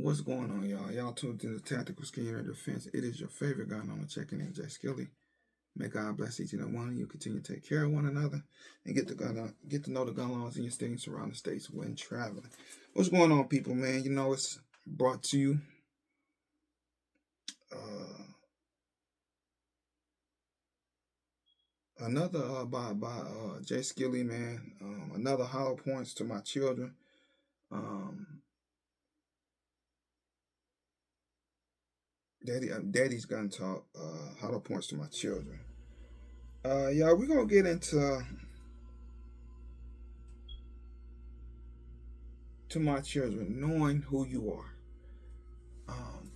What's going on, y'all? Y'all tuned in to Tactical Scheme and Defense. It is your favorite gun on the checking in, Jay Skilly. May God bless each and every one of you. Continue to take care of one another and get to know the gun laws in your state and surrounding states when traveling. What's going on, people, man? You know, it's brought to you another by Jay Skilly, man. Another hollow points to my children. Daddy's gun talk. Hollow points to my children. Y'all, we're gonna get into to my children, knowing who you are. Um,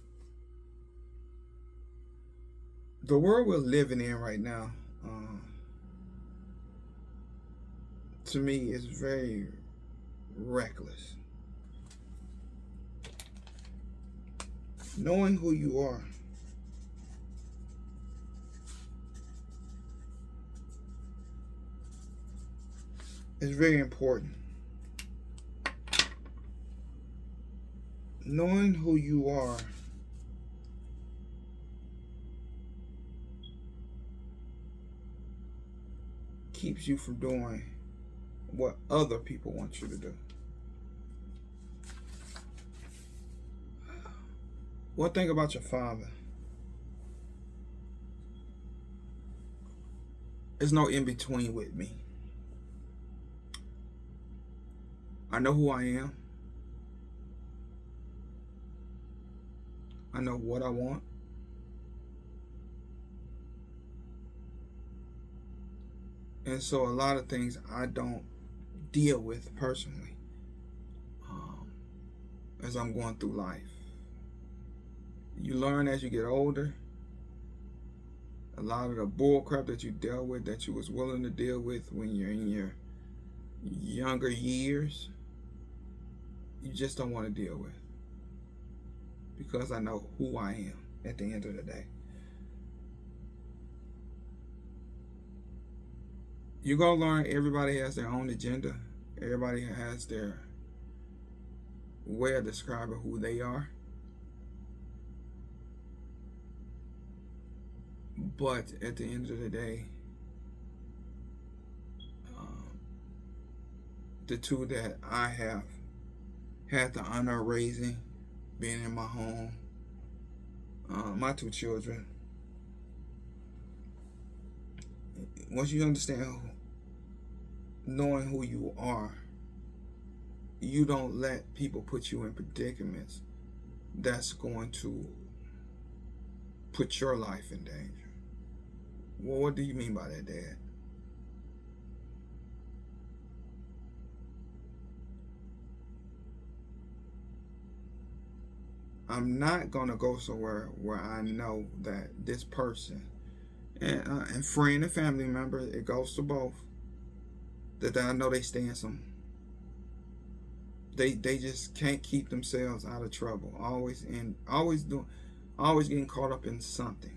the world we're living in right now, to me, is very reckless. Knowing who you are is very important. Knowing who you are keeps you from doing what other people want you to do. One thing about your father, there's no in between with me. I know who I am. I know what I want. And so a lot of things I don't deal with personally as I'm going through life. You learn as you get older. A lot of the bull crap that you dealt with, that you was willing to deal with when you're in your younger years, you just don't want to deal with. Because I know who I am at the end of the day. You're going to learn everybody has their own agenda. Everybody has their way of describing who they are. But at the end of the day, the two that I have had the honor of raising, being in my home, my two children, once you understand knowing who you are, you don't let people put you in predicaments that's going to put your life in danger. Well, what do you mean by that, Dad? I'm not gonna go somewhere where I know that this person and friend and family member, it goes to both, that I know they stand some. They just can't keep themselves out of trouble. Always getting caught up in something.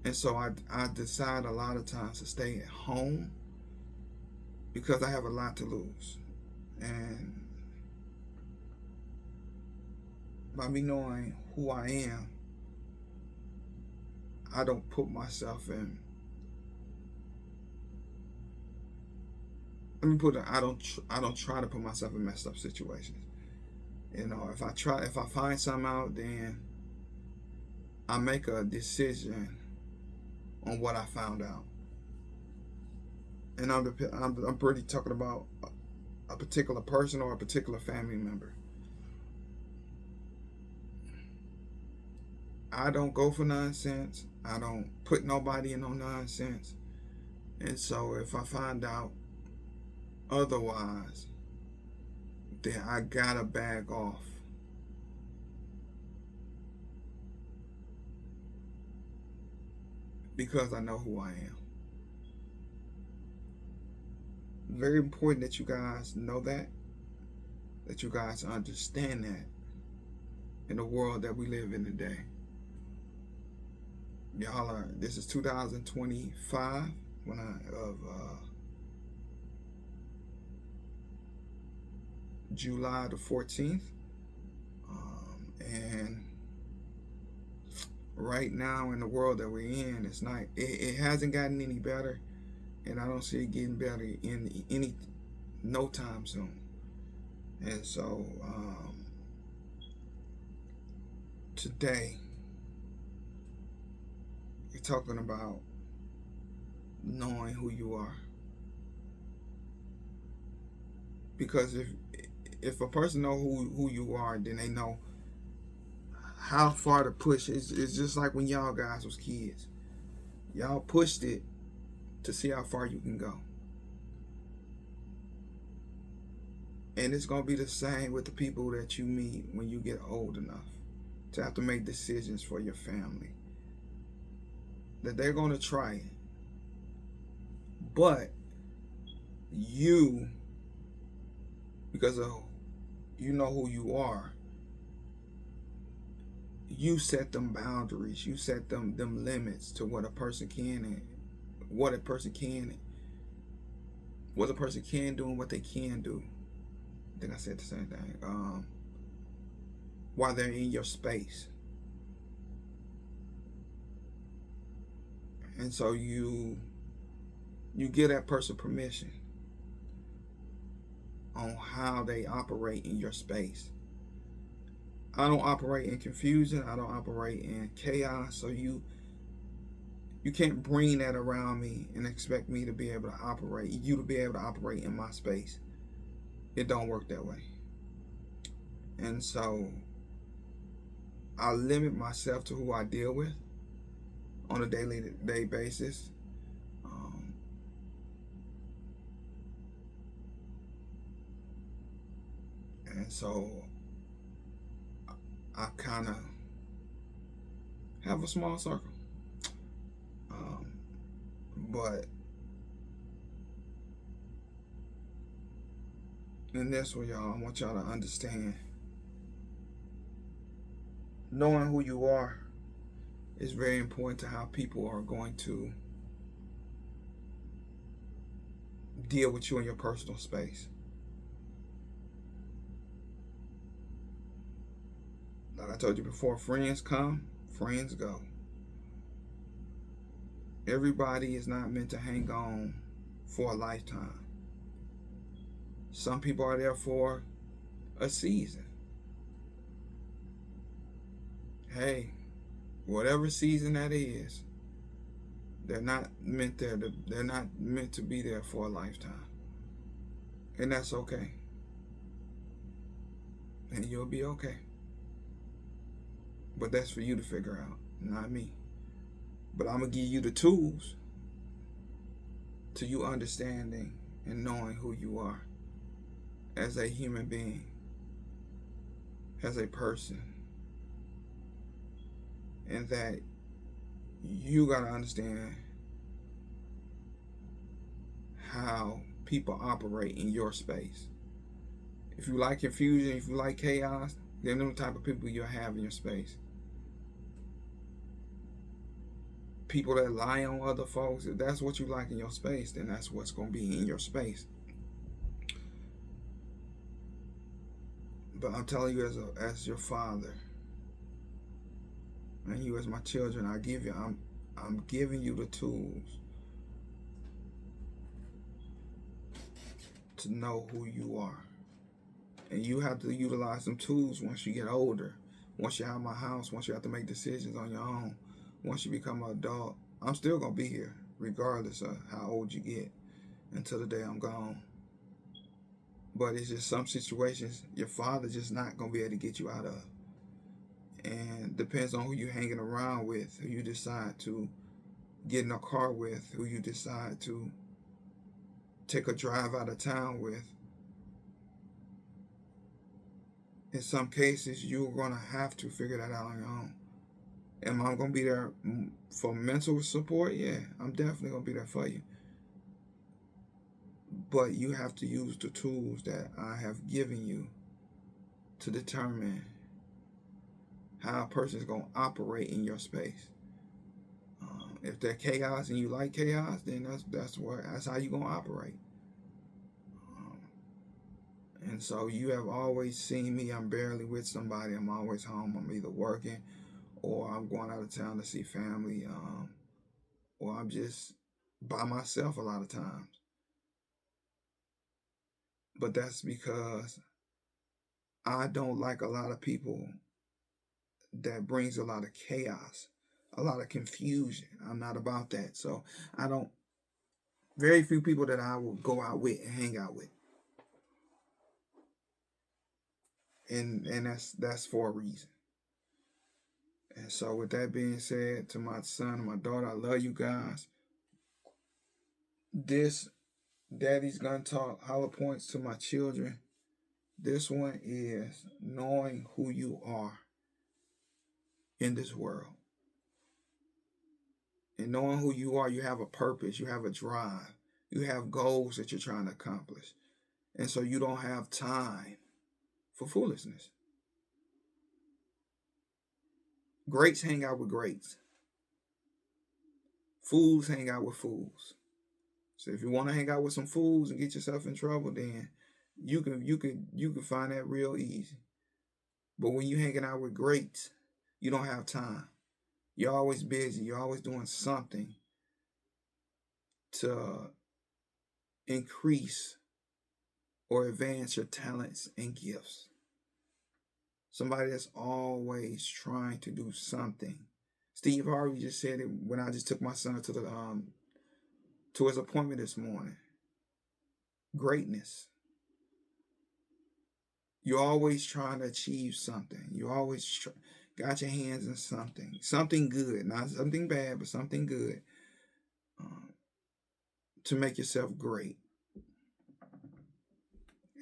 And so I decide a lot of times to stay at home because I have a lot to lose. And by me knowing who I am, I don't put myself in. Let me put it. I don't try to put myself in messed up situations. You know, if I find something out, then I make a decision on what I found out. And I'm pretty talking about a particular person or a particular family member. I don't go for nonsense. I don't put nobody in no nonsense. And so if I find out otherwise, then I gotta back off. Because I know who I am. Very important that you guys know that you guys understand that in the world that we live in today. Y'all are, this is 2025 July the 14th. right now in the world that we're in, it's not. It hasn't gotten any better, and I don't see it getting better in any no time soon. And so today we're talking about knowing who you are, because if a person know who you are, then they know how far to push. It's just like when y'all guys was kids. Y'all pushed it to see how far you can go. And it's going to be the same with the people that you meet when you get old enough to have to make decisions for your family. That they're going to try it. But you, because of you know who you are, you set them boundaries. You set them limits to what a person can and what a person can do and what they can do. I think I said the same thing. While they're in your space. And so you give that person permission on how they operate in your space. I don't operate in confusion. I don't operate in chaos. So you can't bring that around me and expect me to be able to operate, you to be able to operate in my space. It don't work that way. And so I limit myself to who I deal with on a day basis. And so I kind of have a small circle. But in this one, y'all, I want y'all to understand, knowing who you are is very important to how people are going to deal with you in your personal space. Like I told you before, friends come, friends go. Everybody is not meant to hang on for a lifetime. Some people are there for a season. Hey, whatever season that is, they're not meant to be there for a lifetime. And that's okay. And you'll be okay. But that's for you to figure out, not me. But I'm going to give you the tools to you understanding and knowing who you are as a human being, as a person. And that you got to understand how people operate in your space. If you like confusion, if you like chaos, then them type of people you'll have in your space. People that lie on other folks, if that's what you like in your space, then that's what's going to be in your space. But I'm telling you, as your father, and you as my children, I'm giving you the tools to know who you are. And you have to utilize some tools once you get older. Once you're out of my house, once you have to make decisions on your own, once you become an adult. I'm still going to be here, regardless of how old you get, until the day I'm gone. But it's just some situations your father just not going to be able to get you out of. And depends on who you're hanging around with, who you decide to get in a car with, who you decide to take a drive out of town with. In some cases, you're going to have to figure that out on your own. Am I going to be there for mental support? Yeah, I'm definitely going to be there for you. But you have to use the tools that I have given you to determine how a person is going to operate in your space. If they're chaos and you like chaos, then that's how you're going to operate. And so you have always seen me. I'm barely with somebody. I'm always home. I'm either working or I'm going out of town to see family, or I'm just by myself a lot of times. But that's because I don't like a lot of people that brings a lot of chaos, a lot of confusion. I'm not about that. So I don't, very few people that I will go out with and hang out with. And that's for a reason. And so with that being said, to my son and my daughter, I love you guys. This Daddy's Gun Talk Hollow Points to my children. This one is knowing who you are in this world. And knowing who you are, you have a purpose, you have a drive, you have goals that you're trying to accomplish. And so you don't have time for foolishness. Greats hang out with greats. Fools hang out with fools. So if you want to hang out with some fools and get yourself in trouble, then you can find that real easy. But when you hanging out with greats, you don't have time. You're always busy. You're always doing something to increase or advance your talents and gifts. Somebody that's always trying to do something. Steve Harvey just said it when I just took my son to his appointment this morning. Greatness. You're always trying to achieve something. You always got your hands in something good, not something bad, but something good, um, to make yourself great.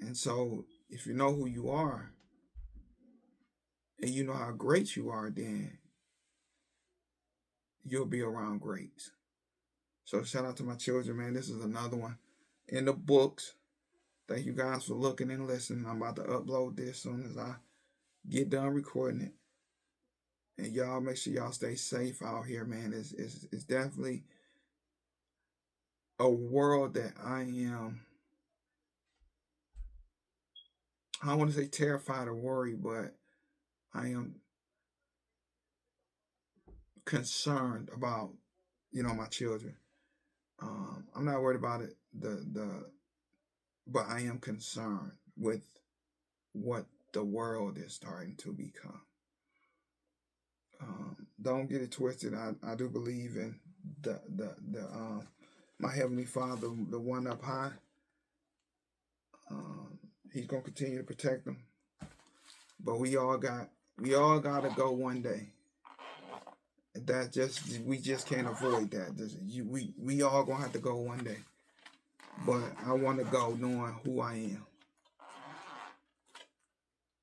And so, if you know who you are and you know how great you are, then you'll be around greats. So, shout out to my children, man. This is another one in the books. Thank you guys for looking and listening. I'm about to upload this as soon as I get done recording it. And y'all make sure y'all stay safe out here, man. It's definitely a world that I don't want to say terrified or worried, but I am concerned about, my children. I'm not worried about it, but I am concerned with what the world is starting to become. Don't get it twisted. I do believe in the my heavenly Father, the one up high. He's gonna continue to protect them, but we all gotta go one day. We just can't avoid that. We all gonna have to go one day. But I want to go knowing who I am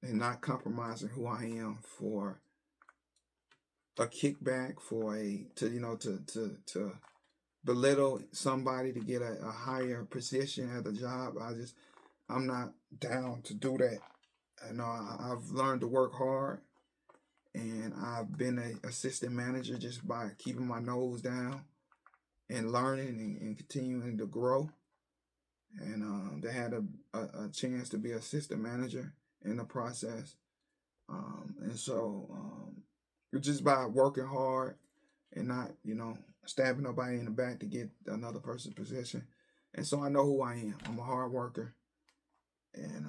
and not compromising who I am for a kickback, for to belittle somebody to get a higher position at the job. I'm not down to do that. I've learned to work hard, and I've been an assistant manager just by keeping my nose down and learning and continuing to grow. And they had a chance to be assistant manager in the process. And so just by working hard and not, stabbing nobody in the back to get another person's position. And so I know who I am. I'm a hard worker. And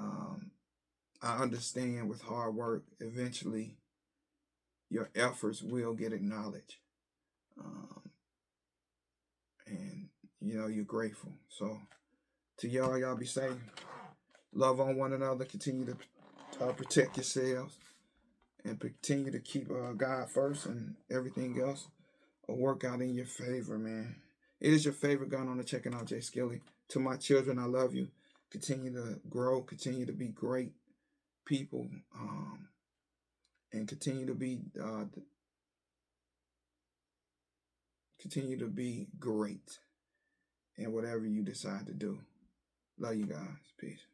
I understand with hard work, eventually your efforts will get acknowledged. And, you're grateful. So to y'all be safe. Love on one another. Continue to protect yourselves. And continue to keep God first, and everything else will work out in your favor, man. It is your favorite gun on the Checking Out Jay Skilly. To my children, I love you. Continue to grow. Continue to be great people. And continue to be great in whatever you decide to do. Love you guys. Peace.